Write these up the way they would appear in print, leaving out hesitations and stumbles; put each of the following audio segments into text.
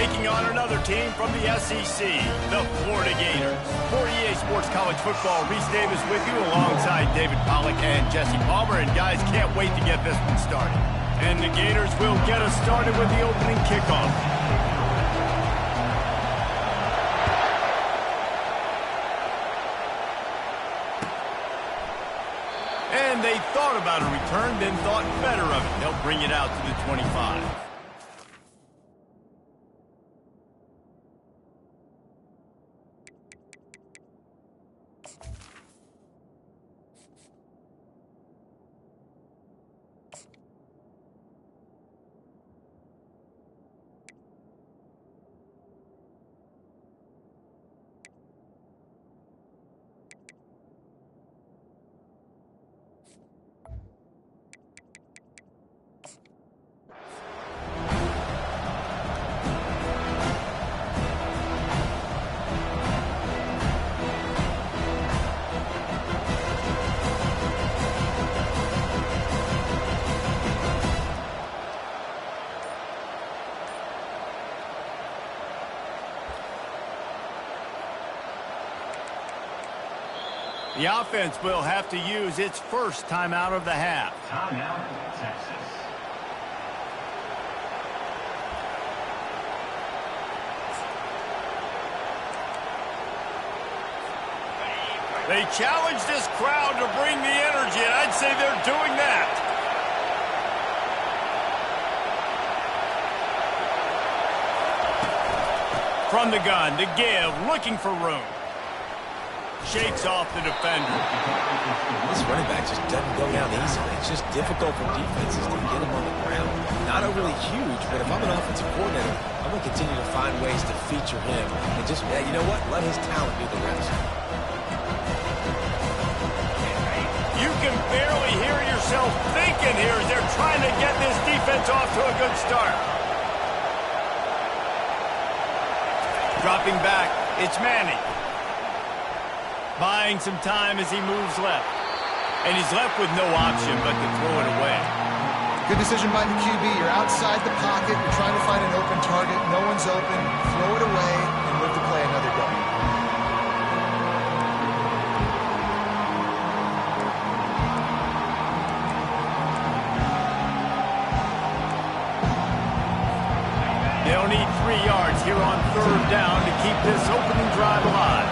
taking on another team from the SEC, the Florida Gators. For EA Sports College Football, Reese Davis with you alongside David Pollack and Jesse Palmer. And guys, can't wait to get this one started. And the Gators will get us started with the opening kickoff. And they thought about a return, then thought better of it. They'll bring it out to the 25. The offense will have to use its first timeout of the half. Timeout, Texas. They challenge this crowd to bring the energy, and I'd say they're doing that. From the gun, to give, looking for room. Shakes off the defender. This running back just doesn't go down easily. It's just difficult for defenses to get him on the ground. Not overly huge, but if I'm an offensive coordinator, I'm going to continue to find ways to feature him. And just, you know what? Let his talent do the rest. You can barely hear yourself thinking here as they're trying to get this defense off to a good start. Dropping back, it's Manning. Buying some time as he moves left. And he's left with no option but to throw it away. Good decision by the QB. You're outside the pocket. You're trying to find an open target. No one's open. Throw it away and live to play another day. They'll need 3 yards here on third down to keep this opening drive alive.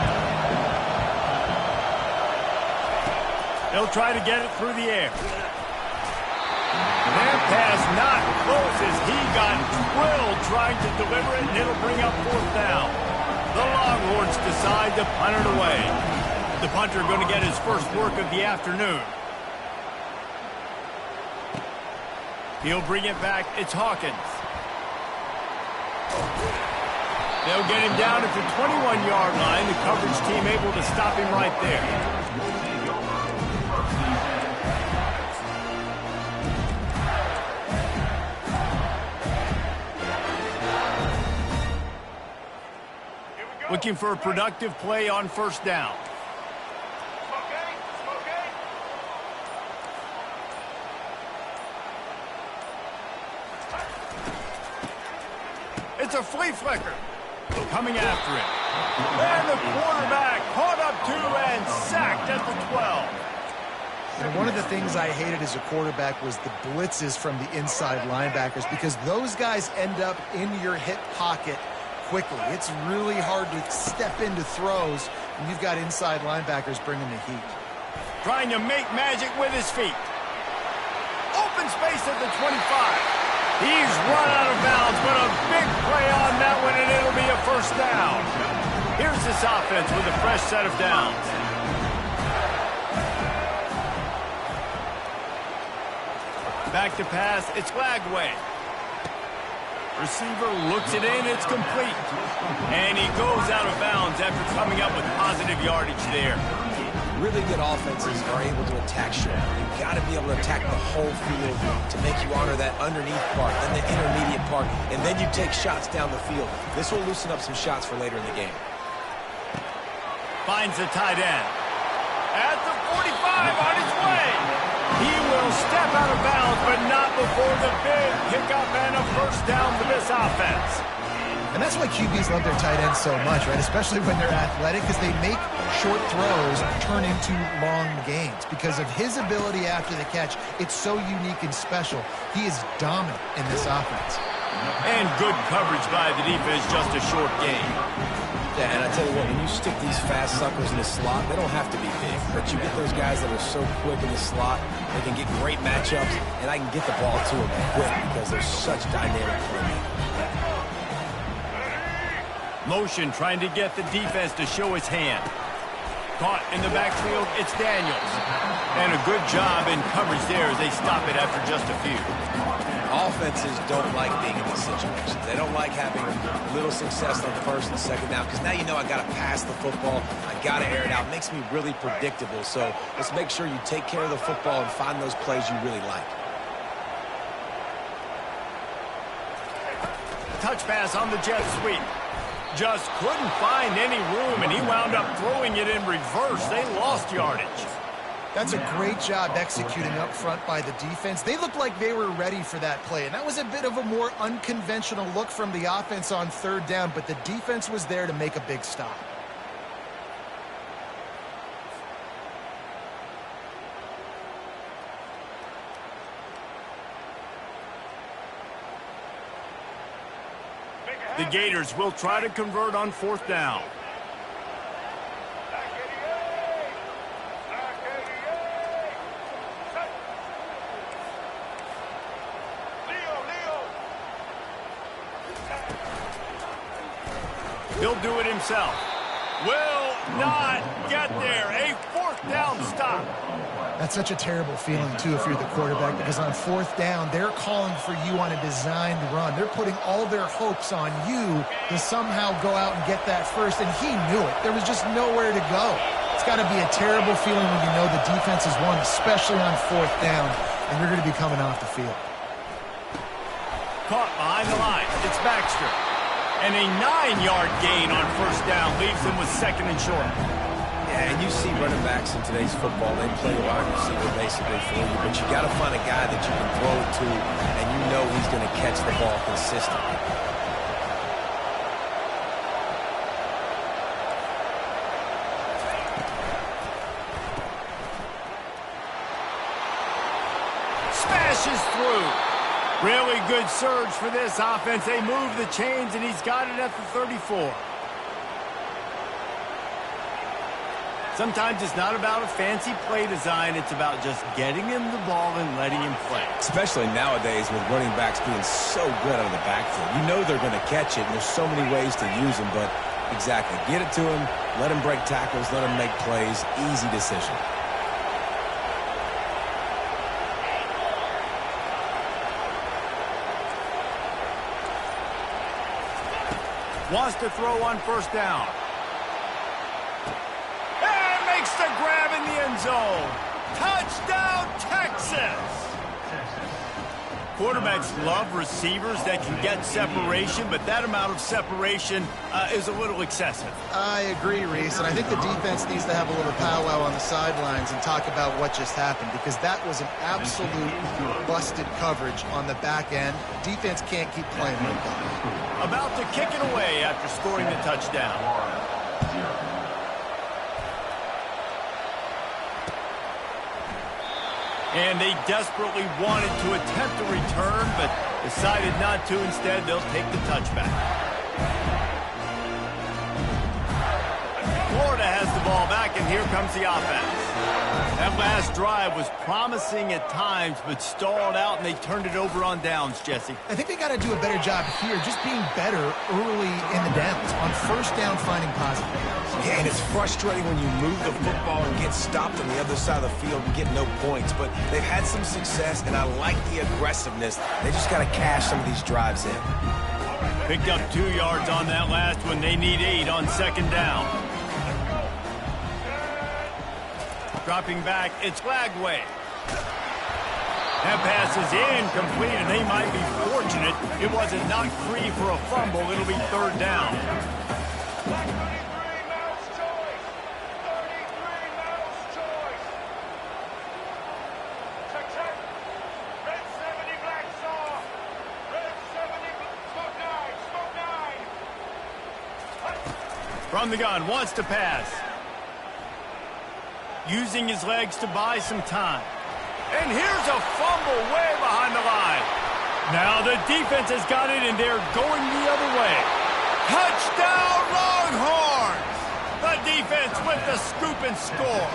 They'll try to get it through the air. That pass not close as he got drilled trying to deliver it, and it'll bring up fourth down. The Longhorns decide to punt it away. The punter going to get his first work of the afternoon. He'll bring it back. It's Hawkins. They'll get him down at the 21-yard line. The coverage team able to stop him right there. Looking for a productive play on first down. It's a flea flicker. Coming after it. And the quarterback caught up to and sacked at the 12. And one of the things I hated as a quarterback was the blitzes from the inside linebackers, because those guys end up in your hip pocket quickly. It's really hard to step into throws when you've got inside linebackers bringing the heat. Trying to make magic with his feet. Open space at the 25. He's run out of bounds, but a big play on that one, and it'll be a first down. Here's this offense with a fresh set of downs. Back to pass, it's Lagway. Receiver looks it in, it's complete. And he goes out of bounds after coming up with positive yardage there. Really good offenses are able to attack short. You've got to be able to attack the whole field to make you honor that underneath part, then the intermediate part, and then you take shots down the field. This will loosen up some shots for later in the game. Finds the tight end. At the 45, on his way. He will step out of bounds, but not before the big pickup and a first down for this offense. And that's why QBs love their tight ends so much, right? Especially when they're athletic, because they make short throws turn into long gains. Because of his ability after the catch, it's so unique and special. He is dominant in this offense. And good coverage by the defense, just a short gain. Yeah, and I tell you what, when you stick these fast suckers in the slot, they don't have to be big. But you get those guys that are so quick in the slot, they can get great matchups, and I can get the ball to them quick because they're such dynamic playmakers. Motion trying to get the defense to show his hand. Caught in the backfield, it's Daniels. And a good job in coverage there as they stop it after just a few. Offenses don't like being in these situations. They don't like having little success on first and second down because now you know I got to pass the football. I got to air it out. It makes me really predictable. So let's make sure you take care of the football and find those plays you really like. Touch pass on the jet sweep. Just couldn't find any room, and he wound up throwing it in reverse. They lost yardage. That's a great job executing up front by the defense. They looked like they were ready for that play, and that was a bit of a more unconventional look from the offense on third down, but the defense was there to make a big stop. The Gators will try to convert on fourth down. He'll do it himself. Will not get there. A fourth down stop. That's such a terrible feeling, too, if you're the quarterback, because on fourth down, they're calling for you on a designed run. They're putting all their hopes on you to somehow go out and get that first, and he knew it. There was just nowhere to go. It's got to be a terrible feeling when you know the defense has won, especially on fourth down, and you're going to be coming off the field. Caught behind the line. It's Baxter. And a 9-yard gain on first down leaves him with second and short. Yeah, and you see running backs in today's football, they play wide receiver basically for you, but you got to find a guy that you can throw it to, and you know he's going to catch the ball consistently. Smashes through. Really good surge for this offense. They move the chains, and he's got it at the 34. Sometimes it's not about a fancy play design. It's about just getting him the ball and letting him play. Especially nowadays with running backs being so good out of the backfield. You know they're going to catch it, and there's so many ways to use them, but exactly. Get it to him, let him break tackles, let him make plays. Easy decision. Wants to throw on first down. And makes the grab in the end zone. Touchdown, Texas! Quarterbacks love receivers that can get separation, but that amount of separation is a little excessive. I agree, Reese, and I think the defense needs to have a little powwow on the sidelines and talk about what just happened, because that was an absolute busted coverage on the back end. Defense can't keep playing like that. About to kick it away after scoring the touchdown. And they desperately wanted to attempt a return, but decided not to. Instead, they'll take the touchback. Florida has the ball back, and here comes the offense. That last drive was promising at times, but stalled out, and they turned it over on downs, Jesse. I think they got to do a better job here, just being better early in the downs. On first down, finding positive. Yeah, and it's frustrating when you move the football and get stopped on the other side of the field and get no points. But they've had some success, and I like the aggressiveness. They just got to cash some of these drives in. Picked up 2 yards on that last one. They need 8 on second down. Dropping back, it's Lagway. That pass is incomplete, and they might be fortunate it wasn't knocked free for a fumble. It'll be third down. From the gun, wants to pass. Using his legs to buy some time. And here's a fumble way behind the line. Now the defense has got it, and they're going the other way. Touchdown, Longhorns! The defense with the scoop and score.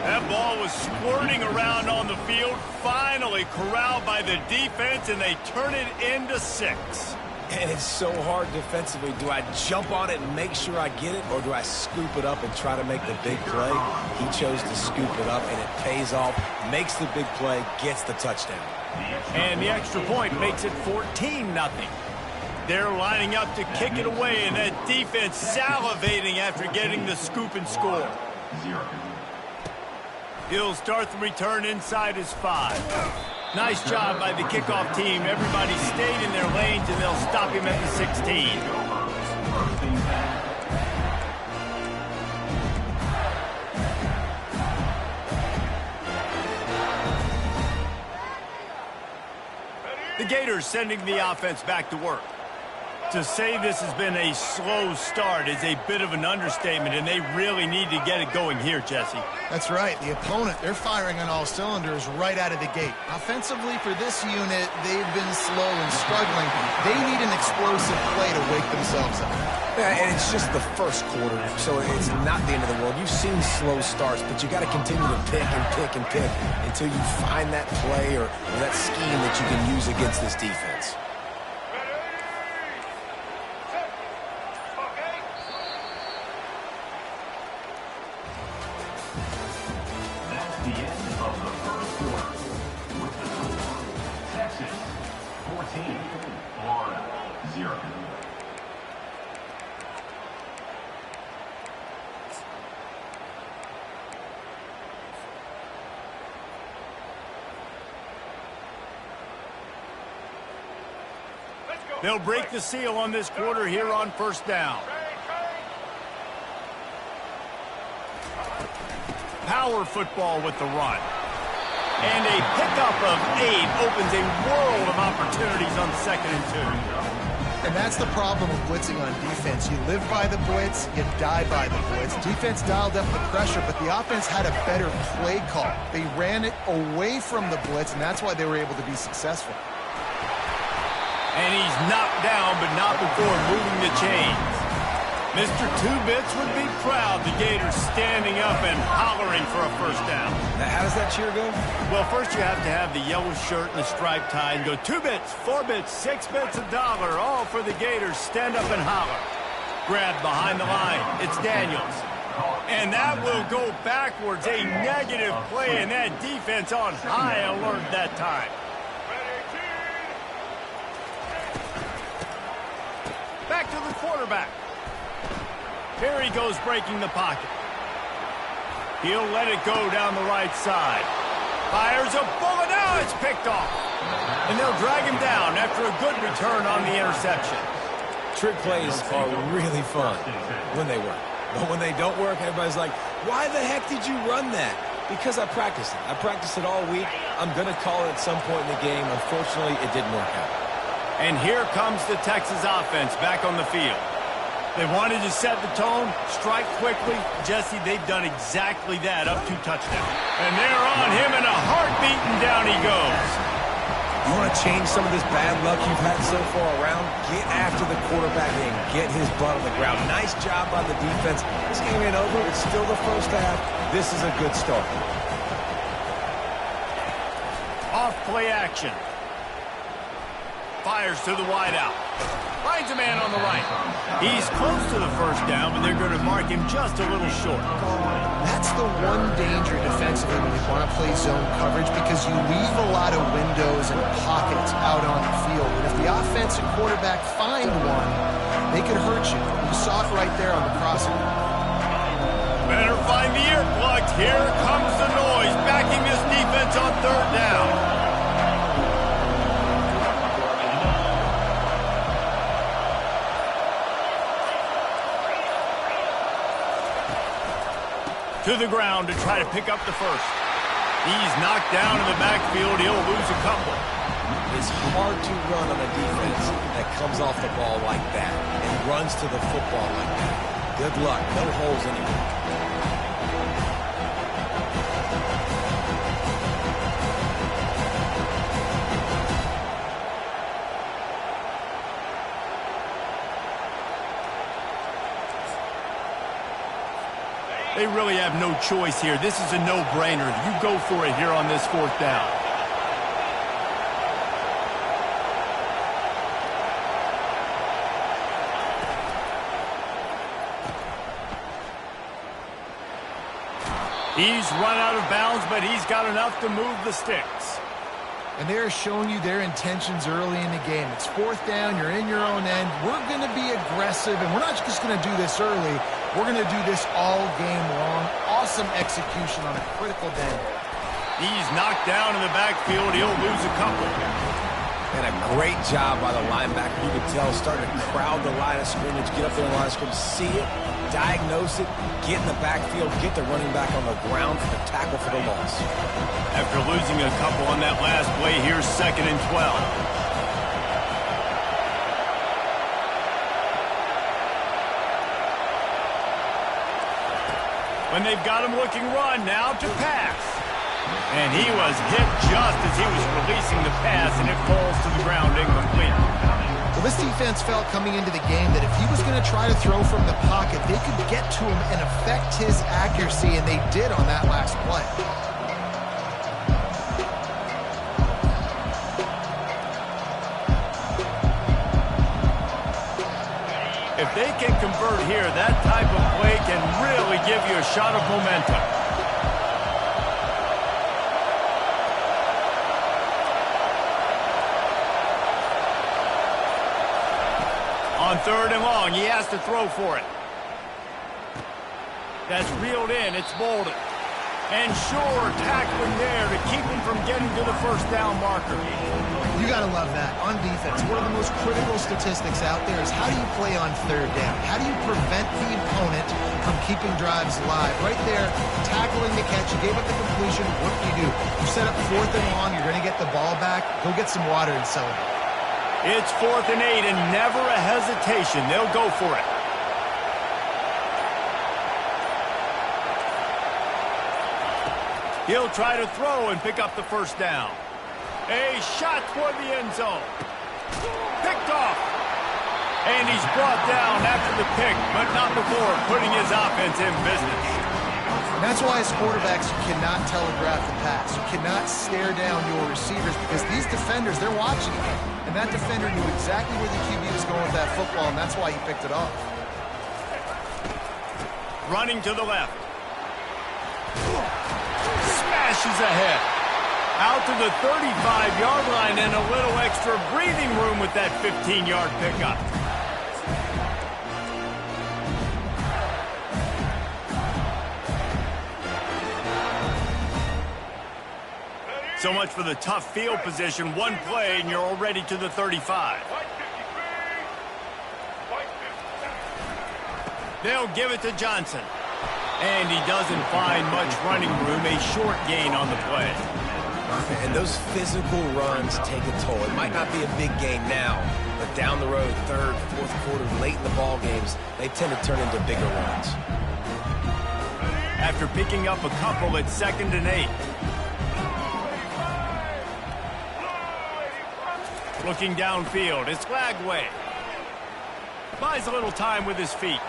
That ball was squirting around on the field, finally corralled by the defense, and they turn it into 6. And it's so hard defensively. Do I jump on it and make sure I get it, or do I scoop it up and try to make the big play? He chose to scoop it up, and it pays off, makes the big play, gets the touchdown. And the extra point makes it 14-0. They're lining up to kick it away, and that defense salivating after getting the scoop and score. He'll start the return inside his 5. Nice job by the kickoff team. Everybody stayed in their lanes, and they'll stop him at the 16. The Gators sending the offense back to work. To say this has been a slow start is a bit of an understatement, and they really need to get it going here, Jesse. That's right. The opponent, they're firing on all cylinders right out of the gate. Offensively, for this unit, they've been slow and struggling. They need an explosive play to wake themselves up. Yeah, and it's just the first quarter, so it's not the end of the world. You've seen slow starts, but you got to continue to pick and pick and pick until you find that play or that scheme that you can use against this defense. They'll break the seal on this quarter here on first down. Power football with the run. And a pickup of 8 opens a world of opportunities on 2nd and 2. And that's the problem with blitzing on defense. You live by the blitz, you die by the blitz. Defense dialed up the pressure, but the offense had a better play call. They ran it away from the blitz, and that's why they were able to be successful. And he's knocked down, but not before moving the chains. Mr. Two-Bits would be proud the Gators standing up and hollering for a first down. Now, how does that cheer go? Well, first you have to have the yellow shirt and the striped tie and go 2 bits, 4 bits, 6 bits, $1, all for the Gators. Stand up and holler. Grab behind the line. It's Daniels. And that will go backwards. A negative play, and that defense on high alert that time. Back to the quarterback. Here he goes breaking the pocket. He'll let it go down the right side. Fires a bullet. Now it's picked off. And they'll drag him down after a good return on the interception. Trick plays are really fun when they work. But when they don't work, everybody's like, why the heck did you run that? Because I practiced it. I practiced it all week. I'm going to call it at some point in the game. Unfortunately, it didn't work out. And here comes the Texas offense back on the field. They wanted to set the tone, strike quickly. Jesse, they've done exactly that, up 2 touchdowns. And they're on him in a heartbeat, and down he goes. You want to change some of this bad luck you've had so far around? Get after the quarterback and get his butt on the ground. Nice job by the defense. This game ain't over. It's still the first half. This is a good start. Off play action. Fires to the wideout. Finds a man on the right. He's close to the first down, but they're going to mark him just a little short. That's the one danger defensively when you want to play zone coverage, because you leave a lot of windows and pockets out on the field. And if the offense and quarterback find one, they could hurt you. You saw it right there on the crossing. Better find the earplugs. Here comes the noise, backing this defense on 3rd down. To the ground to try to pick up the first. He's knocked down in the backfield. He'll lose a couple. is hard to run on a defense that comes off the ball like that and runs to the football like that. Good luck. No holes anywhere. They really have no choice here. This is a no-brainer. You go for it here on this 4th down. He's run out of bounds, but he's got enough to move the sticks. And they're showing you their intentions early in the game. It's 4th down. You're in your own end. We're going to be aggressive, and we're not just going to do this early. We're going to do this all game long. Awesome execution on a critical down. He's knocked down in the backfield. He'll lose a couple. And a great job by the linebacker. You can tell, starting to crowd the line of scrimmage, get up there in the line of scrimmage, see it, diagnose it, get in the backfield, get the running back on the ground for the tackle for the loss. After losing a couple on that last play, here's 2nd and 12. When they've got him looking run, now to pass. And he was hit just as he was releasing the pass, and it falls to the ground incomplete. Well, this defense felt coming into the game that if he was going to try to throw from the pocket, they could get to him and affect his accuracy, and they did on that last play. If they can convert here, that type of play can really give you a shot of momentum. On 3rd and long, he has to throw for it. That's reeled in. It's Bolden. And sure, tackling there to keep him from getting to the 1st down marker. You got to love that. On defense, one of the most critical statistics out there is how do you play on 3rd down? How do you prevent the opponent from keeping drives alive? Right there, tackling the catch. You gave up the completion. What do? You set up 4th and long. You're going to get the ball back. Go get some water and celebrate. It's 4th and 8, and never a hesitation. They'll go for it. He'll try to throw and pick up the 1st down. A shot toward the end zone. Picked off. And he's brought down after the pick, but not before putting his offense in business. And that's why as quarterbacks, you cannot telegraph the pass. You cannot stare down your receivers because these defenders, they're watching you. And that defender knew exactly where the QB was going with that football, and that's why he picked it off. Running to the left. Smashes ahead. Out to the 35-yard line and a little extra breathing room with that 15-yard pickup. So much for the tough field position. One play and you're already to the 35. They'll give it to Johnson. And he doesn't find much running room. A short gain on the play. And those physical runs take a toll. It might not be a big gain now, but down the road, 3rd, 4th quarter, late in the ball games, they tend to turn into bigger runs. After picking up a couple at 2nd and 8. Looking downfield, it's Lagway. Buys a little time with his feet.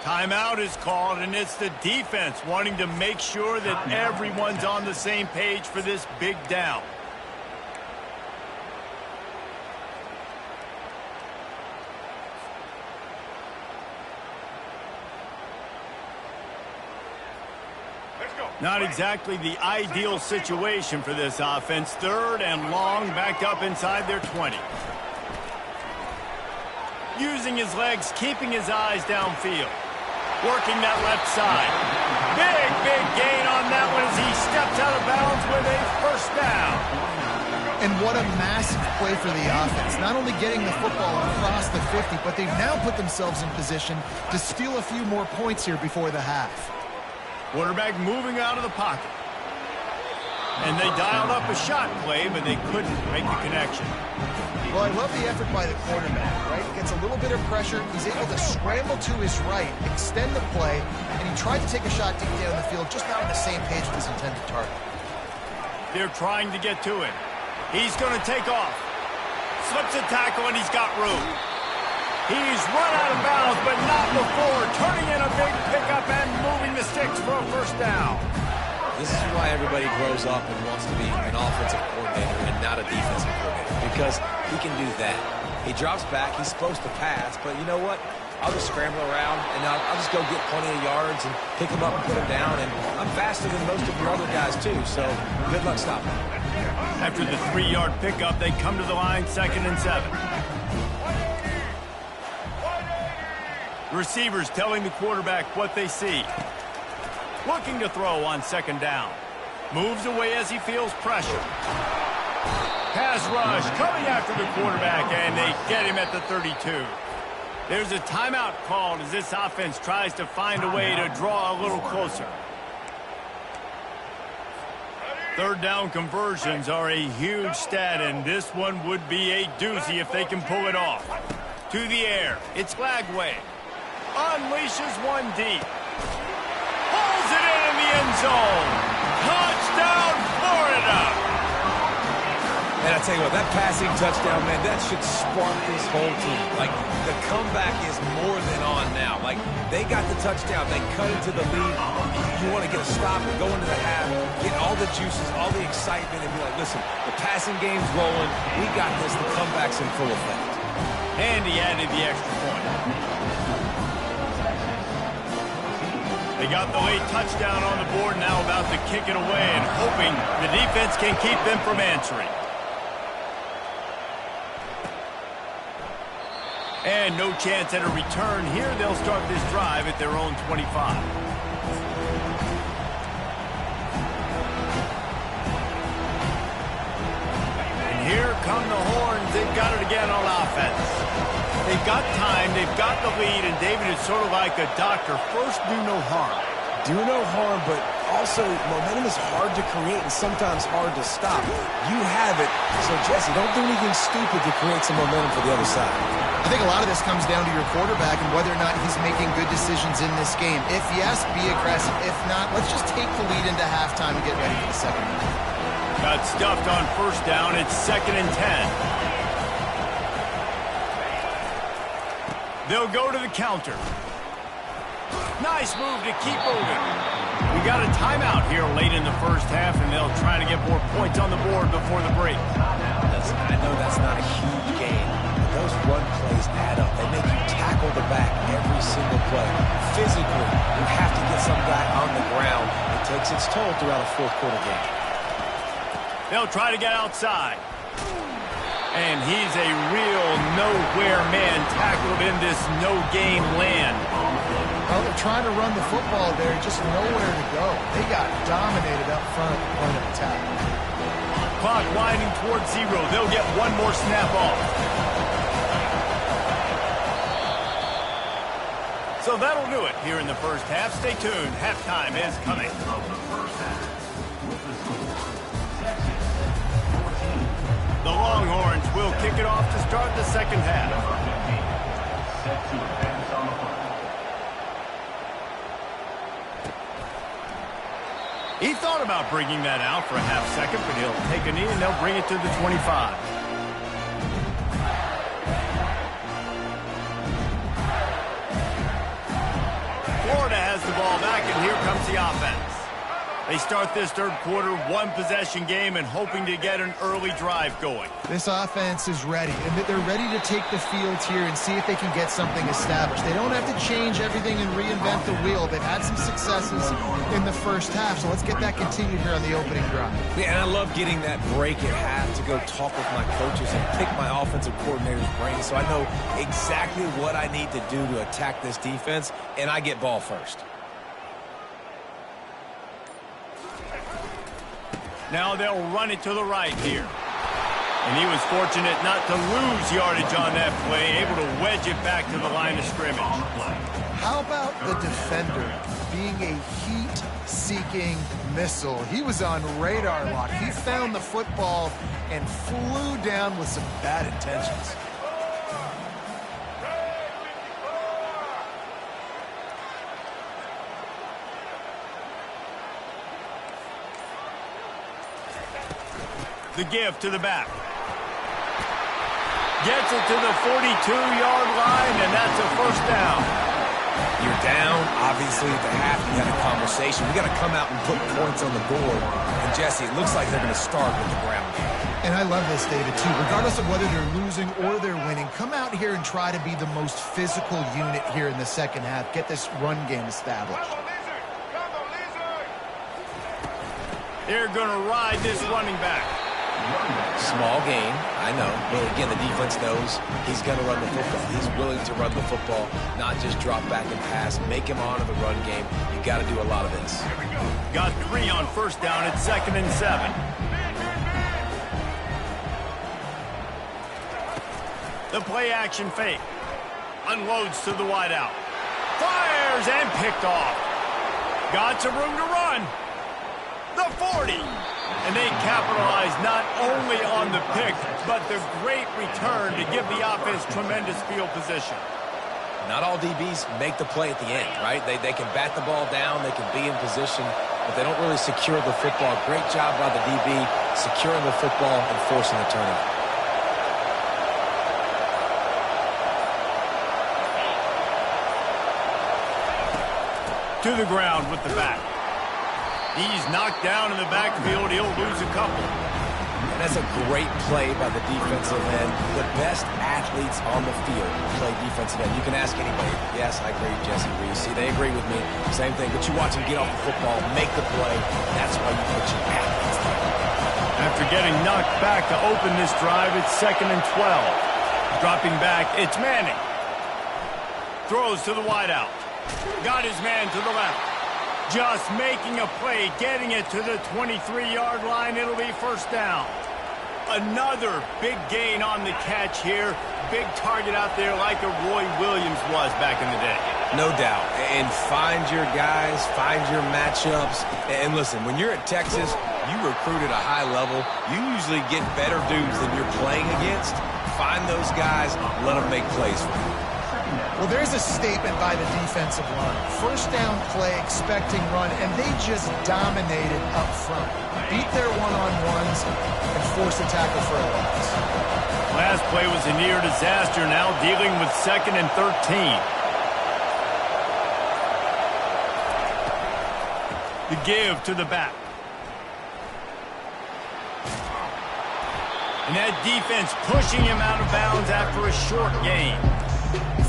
Timeout is called, and it's the defense wanting to make sure that everyone's on the same page for this big down. Not exactly the ideal situation for this offense. 3rd and long, backed up inside their 20. Using his legs, keeping his eyes downfield. Working that left side. Big gain on that one as he steps out of bounds with a 1st down. And what a massive play for the offense. Not only getting the football across the 50, but they've now put themselves in position to steal a few more points here before the half. Quarterback moving out of the pocket. And they dialed up a shot play, but they couldn't make the connection. Well, I love the effort by the quarterback, right? He gets a little bit of pressure. He's able to scramble to his right, extend the play, and he tried to take a shot deep down the field, just not on the same page with his intended target. They're trying to get to it. He's going to take off. Slips a tackle, and he's got room. He's run out of bounds, but not before turning in a big pickup and moving the sticks for a first down. This is why everybody grows up and wants to be an offensive coordinator and not a defensive coordinator, because he can do that. He drops back. He's supposed to pass, but you know what? I'll just scramble around, and I'll just go get plenty of yards and pick him up and put him down, and I'm faster than most of your other guys, too, so good luck stopping him. After the 3-yard pickup, they come to the line, 2nd and 7. Receivers telling the quarterback what they see. Looking to throw on 2nd down. Moves away as he feels pressure. Pass rush coming after the quarterback, and they get him at the 32. There's a timeout called as this offense tries to find a way to draw a little closer. 3rd down conversions are a huge stat, and this one would be a doozy if they can pull it off. To the air, it's Lagway. Unleashes one deep. Pulls it in the end zone. Touchdown, Florida! And I tell you what, that passing touchdown, man, that should spark this whole team. Like, the comeback is more than on now. Like, they got the touchdown. They cut into the lead. You want to get a stop and go into the half, get all the juices, all the excitement, and be like, listen, the passing game's rolling. We got this. The comeback's in full effect. And he added the extra point. They got the late touchdown on the board, now about to kick it away and hoping the defense can keep them from answering. And no chance at a return here. They'll start this drive at their own 25. And here come the horns. They've got it again on offense. They've got time, they've got the lead, and David is sort of like a doctor. First, do no harm. Do no harm, but also momentum is hard to create and sometimes hard to stop. You have it, so Jesse, don't do anything stupid to create some momentum for the other side. I think a lot of this comes down to your quarterback and whether or not he's making good decisions in this game. If yes, be aggressive. If not, let's just take the lead into halftime and get ready for the second half. Got stuffed on 1st down. It's 2nd and 10. They'll go to the counter. Nice move to keep moving. We got a timeout here late in the first half, and they'll try to get more points on the board before the break. I know that's not a huge game, but those run plays add up. They make you tackle the back every single play. Physically, you have to get some guy on the ground. It takes its toll throughout a 4th quarter game. They'll try to get outside. And he's a real nowhere man tackled in this no-gain land. Well, they're trying to run the football there, just nowhere to go. They got dominated up front at the point of attack. Clock winding towards 0. They'll get one more snap off. So that'll do it here in the first half. Stay tuned. Halftime is coming. The Longhorns will kick it off to start the second half. He thought about bringing that out for a half second, but he'll take a knee and they'll bring it to the 25. Florida has the ball back, and here comes the offense. They start this 3rd quarter, 1-possession game, and hoping to get an early drive going. This offense is ready, and they're ready to take the field here and see if they can get something established. They don't have to change everything and reinvent the wheel. They've had some successes in the first half, so let's get that continued here on the opening drive. Yeah, and I love getting that break at half to go talk with my coaches and pick my offensive coordinator's brain so I know exactly what I need to do to attack this defense, and I get ball first. Now they'll run it to the right here. And he was fortunate not to lose yardage on that play, able to wedge it back to the line of scrimmage. How about the defender being a heat heat-seeking missile. He was on radar lock. He found the football and flew down with some bad intentions. The give to the back. Gets it to the 42-yard line, and that's a first down. You're down, obviously, at the half. You had a conversation. We got to come out and put points on the board. And, Jesse, it looks like they're going to start with the ground game. And I love this, David, too. Regardless of whether they're losing or they're winning, come out here and try to be the most physical unit here in the second half. Get this run game established. They're going to ride this running back. Small game, I know. But, again, the defense knows he's going to run the football. He's willing to run the football, not just drop back and pass. Make him honor the run game. You got to do a lot of this. Got 3 on first down at 2nd and 7. The play-action fake. Unloads to the wideout. Fires and picked off. Got some room to run. The 40. And they capitalize not only on the pick, but the great return to give the offense tremendous field position. Not all DBs make the play at the end, right? They can bat the ball down, they can be in position, but they don't really secure the football. Great job by the DB securing the football and forcing the turnover. To the ground with the back. He's knocked down in the backfield. He'll lose a couple. And that's a great play by the defensive end. The best athletes on the field play defensive end. You can ask anybody. Yes, I agree, Jesse Reese. See, they agree with me. Same thing. But you watch him get off the football, make the play. That's why you put your athletes there. After getting knocked back to open this drive, it's 2nd and 12. Dropping back, it's Manning. Throws to the wideout. Got his man to the left. Just making a play, getting it to the 23-yard line. It'll be first down. Another big gain on the catch here. Big target out there like a Roy Williams was back in the day. No doubt. And find your guys, find your matchups. And listen, when you're at Texas, you recruit at a high level. You usually get better dudes than you're playing against. Find those guys, let them make plays for you. Well, there's a statement by the defensive line. First down play, expecting run, and they just dominated up front. Beat their one-on-ones and force a tackle for a loss. Last play was a near disaster, now dealing with 2nd and 13. The give to the back. And that defense pushing him out of bounds after a short gain.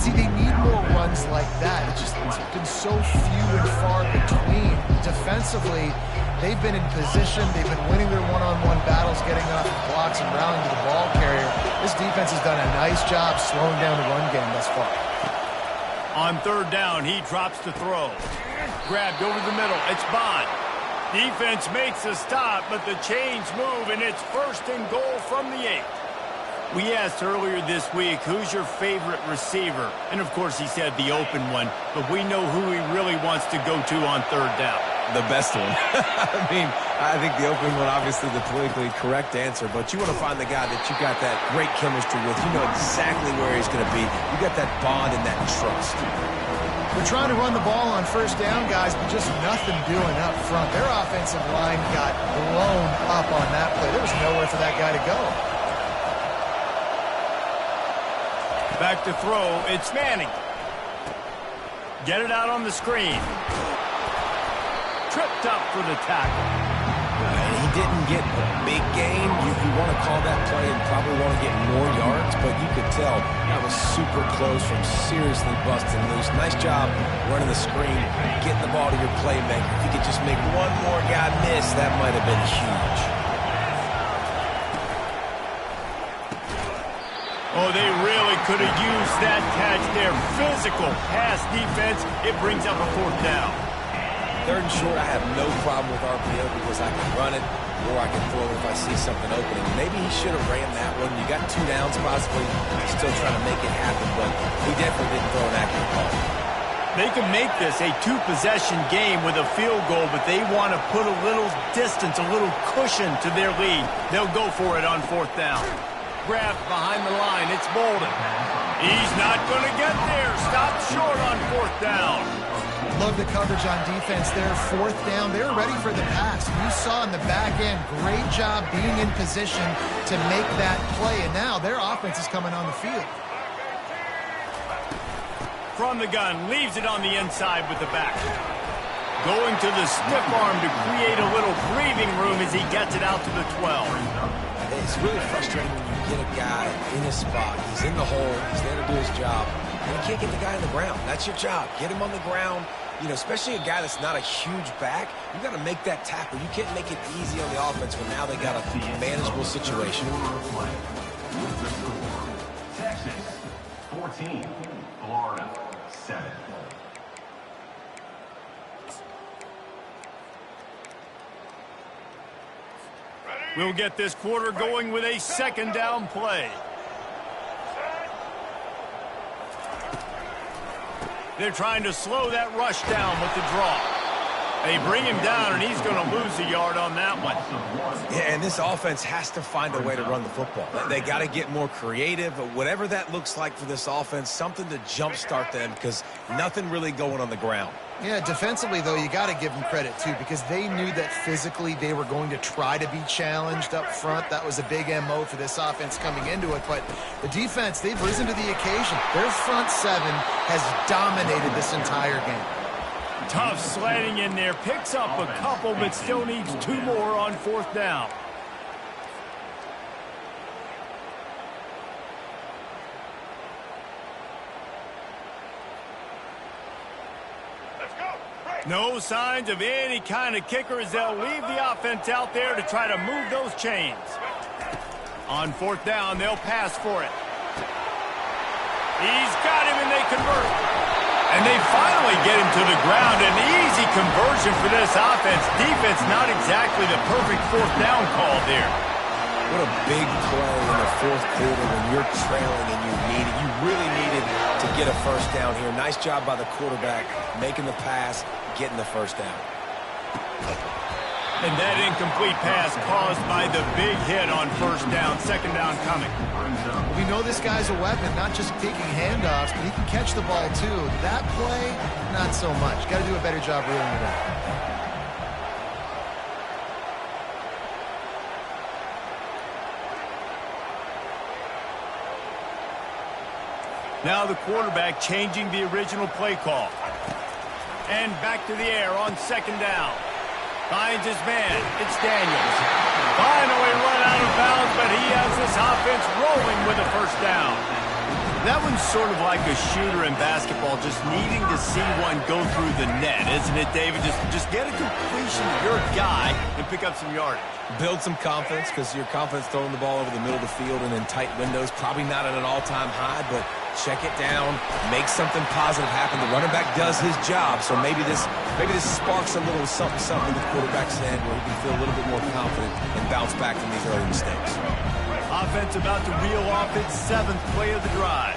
See, they need more runs like that. It's been so few and far between. Defensively, they've been in position. They've been winning their one-on-one battles, getting off the blocks and rallying to the ball carrier. This defense has done a nice job slowing down the run game thus far. On 3rd down, he drops to throw. Grabbed over the middle. It's Bond. Defense makes a stop, but the chains move, and it's 1st and goal from the 8. We asked earlier this week, who's your favorite receiver? And, of course, he said the open one, but we know who he really wants to go to on 3rd down. The best one. I mean, I think the open one, obviously the politically correct answer, but you want to find the guy that you got that great chemistry with. You know exactly where he's going to be. You got that bond and that trust. We're trying to run the ball on 1st down, guys, but just nothing doing up front. Their offensive line got blown up on that play. There was nowhere for that guy to go. Back to throw, it's Manning. Get it out on the screen. Tripped up for the tackle. And he didn't get a big gain. You want to call that play and probably want to get more yards, but you could tell that was super close from seriously busting loose. Nice job running the screen, getting the ball to your playmaker. If you could just make one more guy miss, that might have been huge. Oh, they really could have used that catch there. Physical pass defense. It brings up a 4th down. 3rd and short, I have no problem with RPO because I can run it or I can throw it if I see something opening. Maybe he should have ran that one. You got 2 downs possibly. Still trying to make it happen, but he definitely didn't throw an accurate ball. They can make this a two-possession game with a field goal, but they want to put a little distance, a little cushion to their lead. They'll go for it on 4th down. Grabbed behind the line. It's Bolden. He's not going to get there. Stopped short on 4th down. Love the coverage on defense there. 4th down. They were ready for the pass. You saw in the back end, great job being in position to make that play. And now their offense is coming on the field. From the gun, leaves it on the inside with the back. Going to the stiff arm to create a little breathing room as he gets it out to the 12. It's really frustrating when you get a guy in his spot. He's in the hole. He's there to do his job. And you can't get the guy on the ground. That's your job. Get him on the ground. You know, especially a guy that's not a huge back. You got to make that tackle. You can't make it easy on the offense when now they got a manageable situation. Texas 14, Florida 7. We'll get this quarter going with a 2nd down play. They're trying to slow that rush down with the draw. They bring him down, and he's going to lose a yard on that one. Yeah, and this offense has to find a way to run the football. They got to get more creative, but whatever that looks like for this offense, something to jumpstart them because nothing really going on the ground. Yeah, defensively, though, you got to give them credit, too, because they knew that physically they were going to try to be challenged up front. That was a big MO for this offense coming into it. But the defense, they've risen to the occasion. Their front 7 has dominated this entire game. Tough sledding in there. Picks up a couple, but still needs 2 more on 4th down. No signs of any kind of kicker as they'll leave the offense out there to try to move those chains. On 4th down, they'll pass for it. He's got him, and they convert. And they finally get him to the ground. An easy conversion for this offense. Defense, not exactly the perfect 4th down call there. What a big play in the 4th quarter when you're trailing and you really needed to get a 1st down here. Nice job by the quarterback making the pass, getting the 1st down. And that incomplete pass caused by the big hit on 1st down. 2nd down coming. We know this guy's a weapon, not just taking handoffs, but he can catch the ball too. That play, not so much. Got to do a better job reeling it in. Now the quarterback changing the original play call. And back to the air on 2nd down. Finds his man. It's Daniels. Finally run out of bounds, but he has this offense rolling with a 1st down. That one's sort of like a shooter in basketball, just needing to see one go through the net, isn't it, David? Just get a completion to your guy and pick up some yardage. Build some confidence because your confidence throwing the ball over the middle of the field and in tight windows, probably not at an all-time high, but check it down, make something positive happen. The running back does his job, so maybe this sparks a little something in the quarterback's head where he can feel a little bit more confident and bounce back from these early mistakes. Offense about to reel off its 7th play of the drive.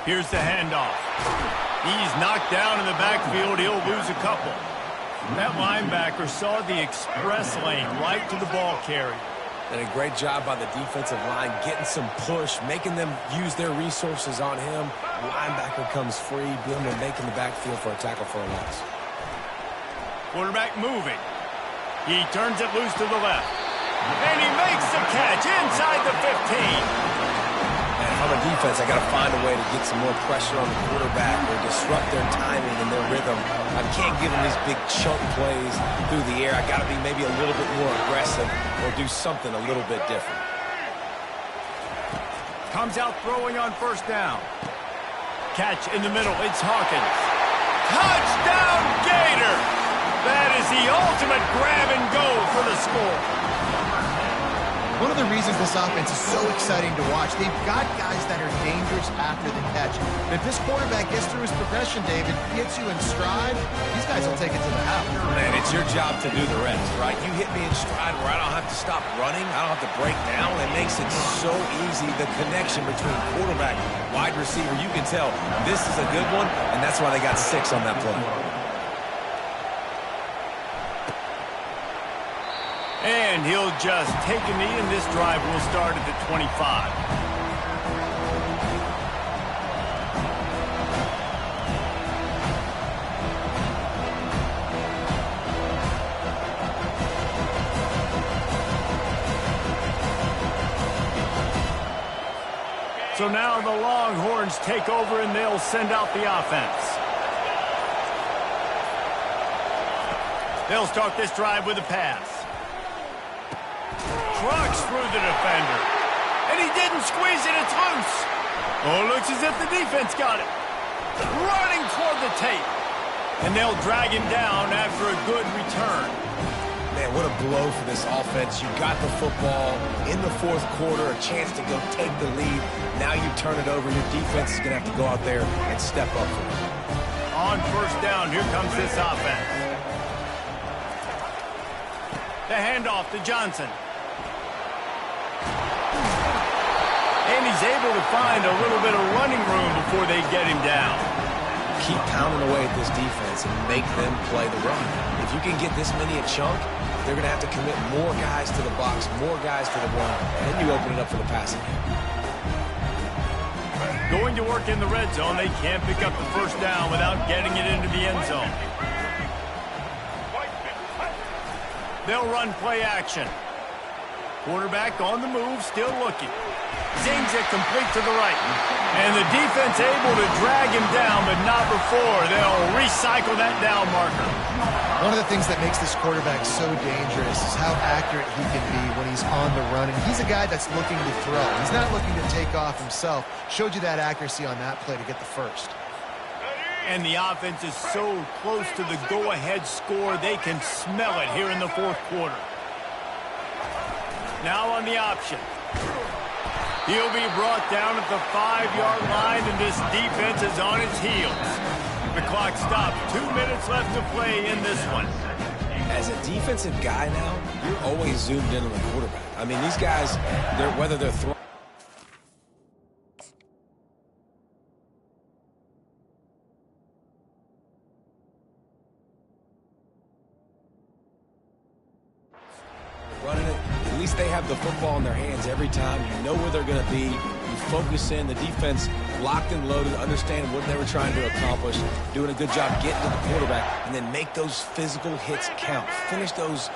Here's the handoff. He's knocked down in the backfield. He'll lose a couple. That linebacker saw the express lane right to the ball carrier. And a great job by the defensive line, getting some push, making them use their resources on him. Linebacker comes free, Billman making the backfield for a tackle for a loss. Quarterback moving. He turns it loose to the left. And he makes the catch inside the 15. And from a defense, I got to find a way to get some more pressure on the quarterback or disrupt their timing and their rhythm. I can't give them these big chunk plays through the air. I got to be maybe a little bit more aggressive or do something a little bit different. Comes out throwing on 1st down. Catch in the middle. It's Hawkins. Touchdown, Gator! That is the ultimate grab and go for the score. One of the reasons this offense is so exciting to watch, they've got guys that are dangerous after the catch. But if this quarterback gets through his progression, David, gets you in stride, these guys will take it to the house. Man, it's your job to do the rest, right? You hit me in stride where I don't have to stop running. I don't have to break down. It makes it so easy, the connection between quarterback, wide receiver. You can tell this is a good one, and that's why they got 6 on that play. And he'll just take a knee, and this drive will start at the 25. So now the Longhorns take over, and they'll send out the offense. They'll start this drive with a pass. Trucks through the defender. And he didn't squeeze it. It's loose. Oh, it looks as if the defense got it. Running toward the tape. And they'll drag him down after a good return. Man, what a blow for this offense. You got the football in the 4th quarter, a chance to go take the lead. Now you turn it over. Your defense is going to have to go out there and step up for it. On 1st down, here comes this offense. The handoff to Johnson. And he's able to find a little bit of running room before they get him down. Keep pounding away at this defense and make them play the run. If you can get this many a chunk, they're going to have to commit more guys to the box, more guys to the run, and then you open it up for the passing game. Going to work in the red zone, they can't pick up the 1st down without getting it into the end zone. They'll run play action. Quarterback on the move, still looking. Zings it complete to the right. And the defense able to drag him down, but not before. They'll recycle that down marker. One of the things that makes this quarterback so dangerous is how accurate he can be when he's on the run. And he's a guy that's looking to throw. He's not looking to take off himself. Showed you that accuracy on that play to get the 1st. And the offense is so close to the go-ahead score, they can smell it here in the 4th quarter. Now on the option. He'll be brought down at the 5-yard line, and this defense is on its heels. The clock stops. 2 minutes left to play in this one. As a defensive guy now, you're always zoomed in on the quarterback. I mean, these guys, whether they're throwing, running it, at least they have the football in their hands every time. You know where they're going to be. You focus in. The defense locked and loaded, understand what they were trying to accomplish, doing a good job getting to the quarterback, and then make those physical hits count. Finish those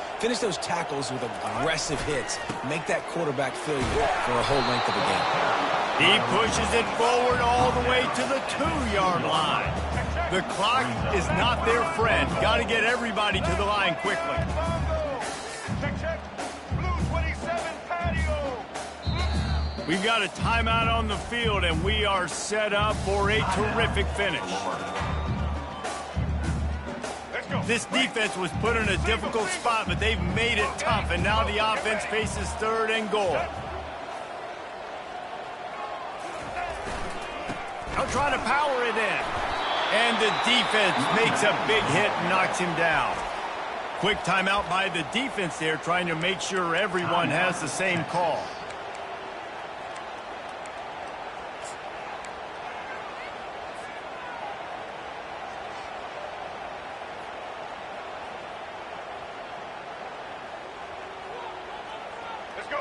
tackles with aggressive hits. Make that quarterback feel you for a whole length of the game. He pushes it forward all the way to the 2-yard line. The clock is not their friend. Got to get everybody to the line quickly. We've got a timeout on the field, and we are set up for a terrific finish. This defense was put in a difficult spot, but they've made it tough, and now the offense faces 3rd and goal. They'll try to power it in. And the defense makes a big hit and knocks him down. Quick timeout by the defense there, trying to make sure everyone has the same call.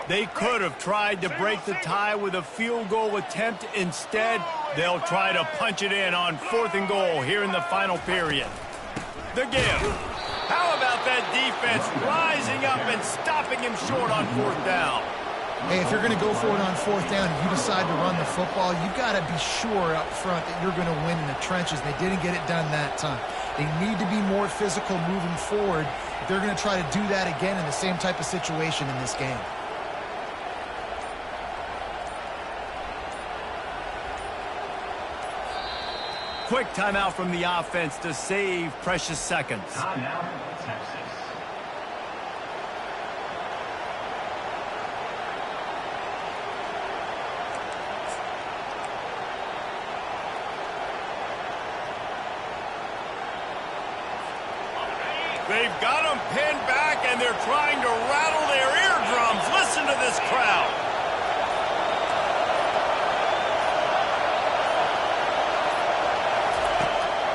They could have tried to break the tie with a field goal attempt. Instead, they'll try to punch it in on 4th and goal here in the final period. The give. How about that defense rising up and stopping him short on 4th down? Hey, if you're going to go for it on 4th down and you decide to run the football, you've got to be sure up front that you're going to win in the trenches. They didn't get it done that time. They need to be more physical moving forward if they're going to try to do that again in the same type of situation in this game. Quick timeout from the offense to save precious seconds. Timeout, Texas. They've got them pinned back, and they're trying to rattle their eardrums. Listen to this crowd.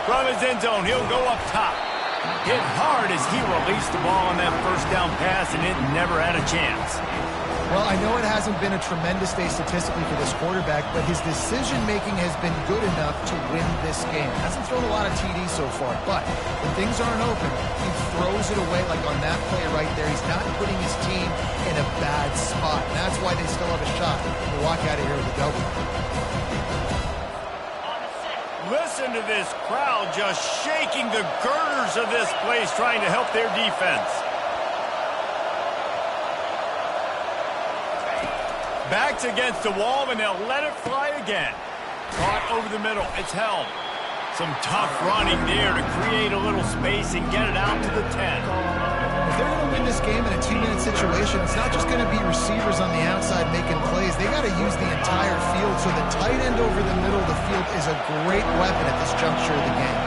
From his end zone, he'll go up top. Hit hard as he released the ball on that first down pass, and it never had a chance. Well, I know it hasn't been a tremendous day statistically for this quarterback, but his decision-making has been good enough to win this game. Hasn't thrown a lot of TDs so far, but when things aren't open, he throws it away like on that play right there. He's not putting his team in a bad spot, and that's why they still have a shot to walk out of here with a W. Listen to this crowd just shaking the girders of this place, trying to help their defense. Backs against the wall, and they'll let it fly again. Caught over the middle. It's held. Some tough running there to create a little space and get it out to the 10. If they're going to win this game in a 2-minute situation, it's not just going to be receivers on the outside making plays. They got to use the entire field, so the tight end over the middle of the field is a great weapon at this juncture of the game.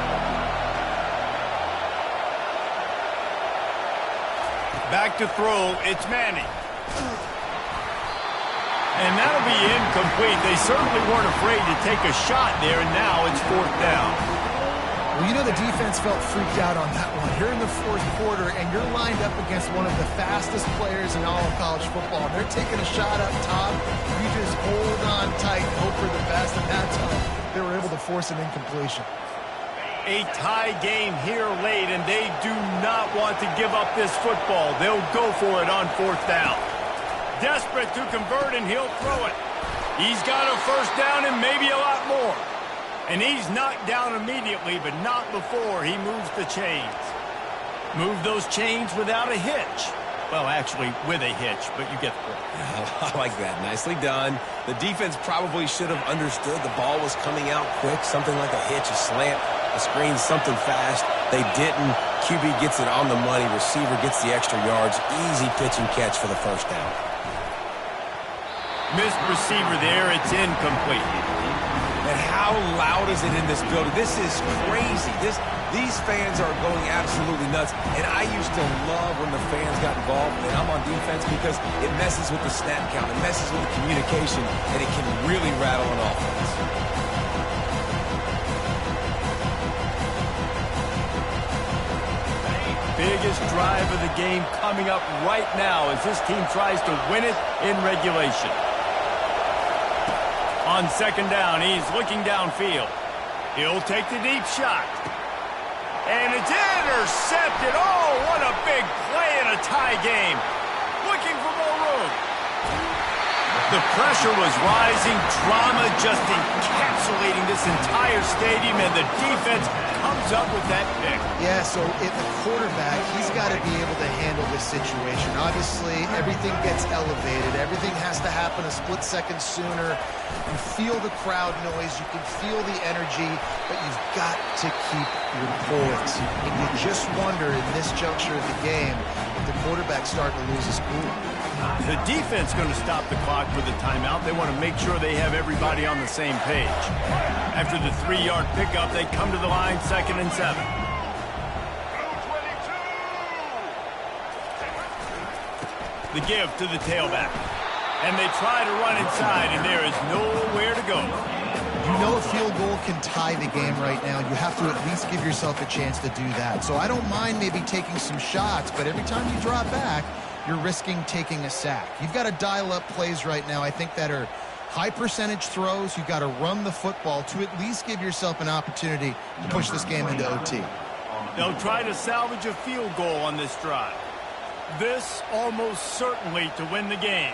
Back to throw. It's Manning. And that'll be incomplete. They certainly weren't afraid to take a shot there, and now it's 4th down. Well, you know the defense felt freaked out on that one. You're in the 4th quarter, and you're lined up against one of the fastest players in all of college football. They're taking a shot up top. You just hold on tight and hope for the best, and that's how they were able to force an incompletion. A tie game here late, and they do not want to give up this football. They'll go for it on 4th down. Desperate to convert, and he'll throw it. He's got a first down and maybe a lot more. And he's knocked down immediately, but not before he moves the chains. Move those chains without a hitch. Well, actually, with a hitch, but you get the point. I like that. Nicely done. The defense probably should have understood the ball was coming out quick, something like a hitch, a slant, a screen, something fast. They didn't. QB gets it on the money. Receiver gets the extra yards. Easy pitch and catch for the first down. Missed receiver there. It's incomplete. And how loud is it in this building? This is crazy. These fans are going absolutely nuts. And I used to love when the fans got involved, and I'm on defense, because it messes with the snap count. It messes with the communication, and it can really rattle an offense. Biggest drive of the game coming up right now as this team tries to win it in regulation. On 2nd down, he's looking downfield. He'll take the deep shot. And it's intercepted. Oh, what a big play in a tie game. Looking for more room. The pressure was rising. Drama just encapsulating this entire stadium, and the defense comes up with that pick. Yeah, so the quarterback, he's got to be able to handle this situation. Obviously, everything gets elevated. Everything has to happen a split second sooner. You feel the crowd noise. You can feel the energy, but you've got to keep your poise. And you just wonder in this juncture of the game if the quarterback's starting to lose his cool. The defense going to stop the clock with a timeout. They want to make sure they have everybody on the same page. After the 3-yard pickup, they come to the line, 2nd and 7. The give to the tailback. And they try to run inside, and there is nowhere to go. You know a field goal can tie the game right now. You have to at least give yourself a chance to do that. So I don't mind maybe taking some shots, but every time you drop back, you're risking taking a sack. You've got to dial up plays right now, I think, that are high percentage throws. You've got to run the football to at least give yourself an opportunity to push this game into OT. They'll try to salvage a field goal on this drive. This almost certainly to win the game.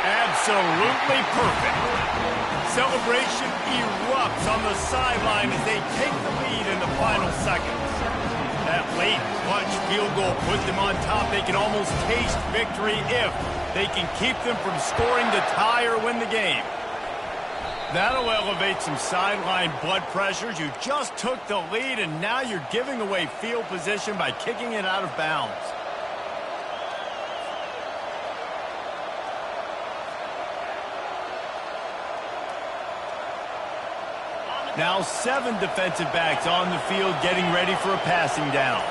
Absolutely perfect. Celebration erupts on the sideline as they take the lead in the final seconds. That late clutch field goal puts them on top. They can almost taste victory if they can keep them from scoring to tie or win the game. That'll elevate some sideline blood pressures. You just took the lead, and now you're giving away field position by kicking it out of bounds. Now 7 defensive backs on the field getting ready for a passing down.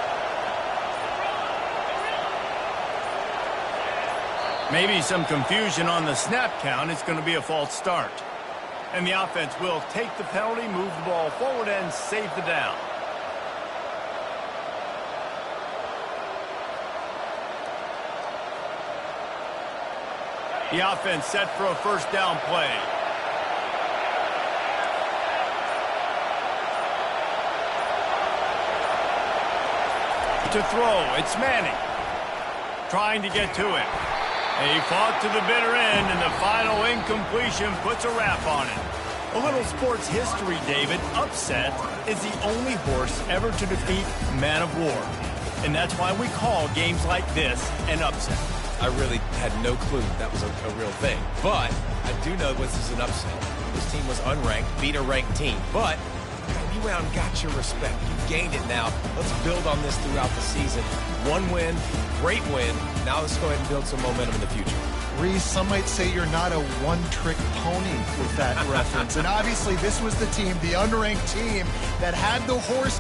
Maybe some confusion on the snap count. It's going to be a false start. And the offense will take the penalty, move the ball forward, and save the down. The offense set for a first down play. To throw, it's Manning. Trying to get to it. He fought to the bitter end, and the final incompletion puts a wrap on it. A little sports history, David. Upset is the only horse ever to defeat Man of War. And that's why we call games like this an upset. I really had no clue that was a real thing. But I do know this is an upset. This team was unranked, beat a ranked team. But you went out and got your respect. You gained it now. Let's build on this throughout the season. One win, great win. Now let's go ahead and build some momentum in the future. Reese, some might say you're not a one-trick pony with that reference. And obviously this was the team, the unranked team, that had the horse.